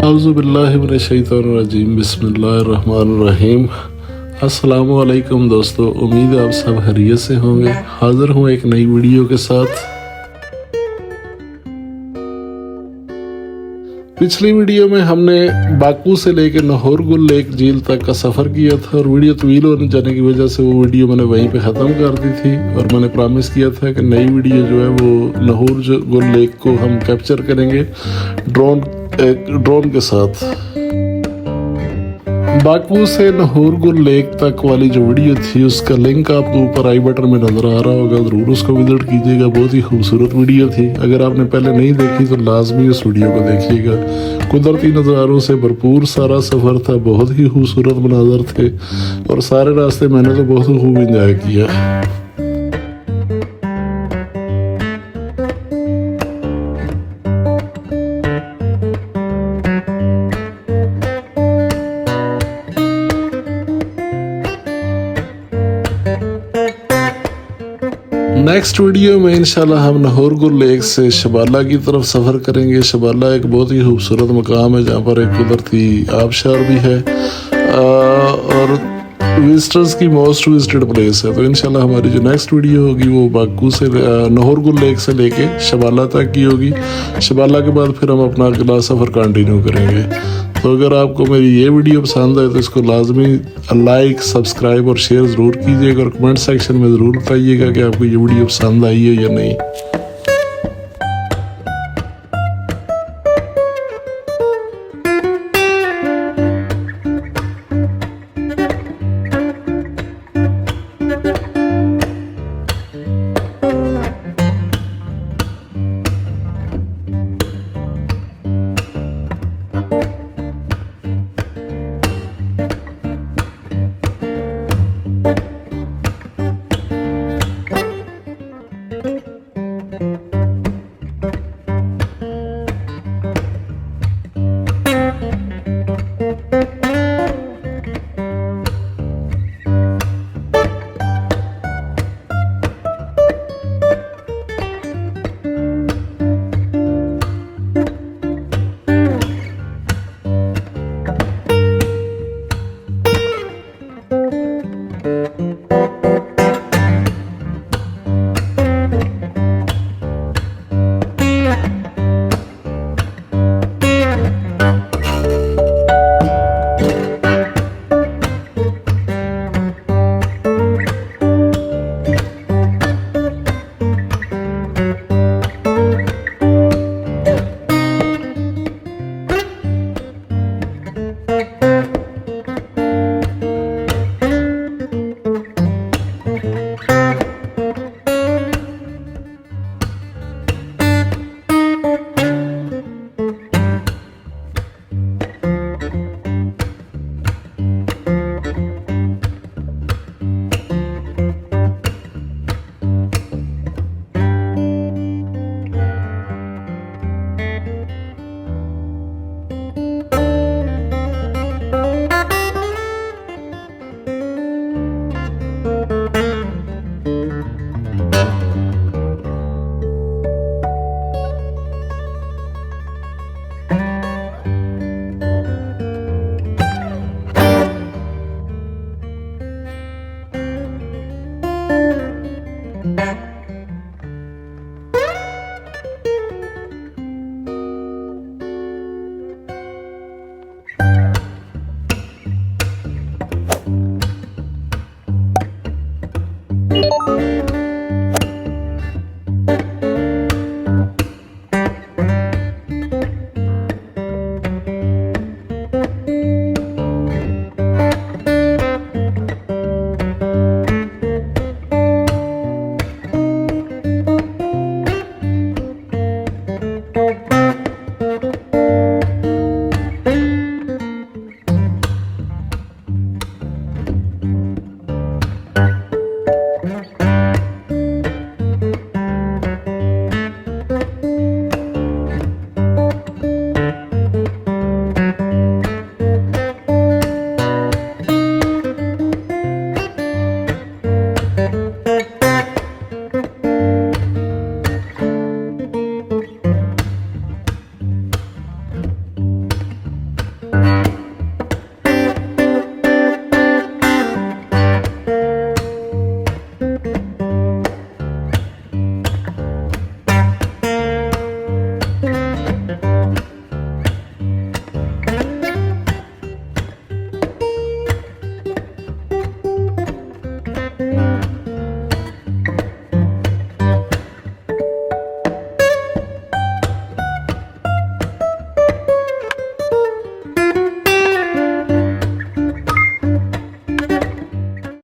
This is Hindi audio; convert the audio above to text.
औज़ुबिल्लाहिमिनश्शैतानिर्रजीम बिस्मिल्लाहिर्रहमानिर्रहीम। अस्सलामु अलैकुम दोस्तों, उम्मीद है आप सब खैरियत से होंगे। हाज़िर हूँ एक नई वीडियो के साथ। पिछली वीडियो में हमने बाकू से लेकर नहोर गुल लेक झील तक का सफ़र किया था और वीडियो तवील होने जाने की वजह से वो वीडियो मैंने वहीं पे ख़त्म कर दी थी और मैंने प्रॉमिस किया था कि नई वीडियो जो है वो नहोर गुल लेक को हम कैप्चर करेंगे ड्रोन के साथ। बाकू से नहोर गुल लेक तक वाली जो वीडियो थी उसका लिंक आपको ऊपर आई बटन में नज़र आ रहा होगा, ज़रूर उसको विजिट कीजिएगा। बहुत ही खूबसूरत वीडियो थी। अगर आपने पहले नहीं देखी तो लाजमी उस वीडियो को देखिएगा। कुदरती नज़ारों से भरपूर सारा सफ़र था, बहुत ही खूबसूरत मनाज़र थे और सारे रास्ते मैंने तो बहुत खूब इंजॉय किया। नेक्स्ट वीडियो में इंशाल्लाह हम नहोर गुल लेक से शबाला की तरफ सफ़र करेंगे। शबाला एक बहुत ही खूबसूरत मकाम है जहाँ पर एक कुदरती आबशार भी है और विजिटर्स की मोस्ट विजिटेड प्लेस है। तो इंशाल्लाह हमारी जो नेक्स्ट वीडियो होगी वो बाकू से नहोर गुल लेक से लेके शबाला तक की होगी। शबाला के बाद फिर हम अपना अगला सफ़र कंटिन्यू करेंगे। तो अगर आपको मेरी ये वीडियो पसंद आए तो इसको लाजमी लाइक, सब्सक्राइब और शेयर ज़रूर कीजिएगा और कमेंट सेक्शन में ज़रूर बताइएगा कि आपको ये वीडियो पसंद आई है या नहीं।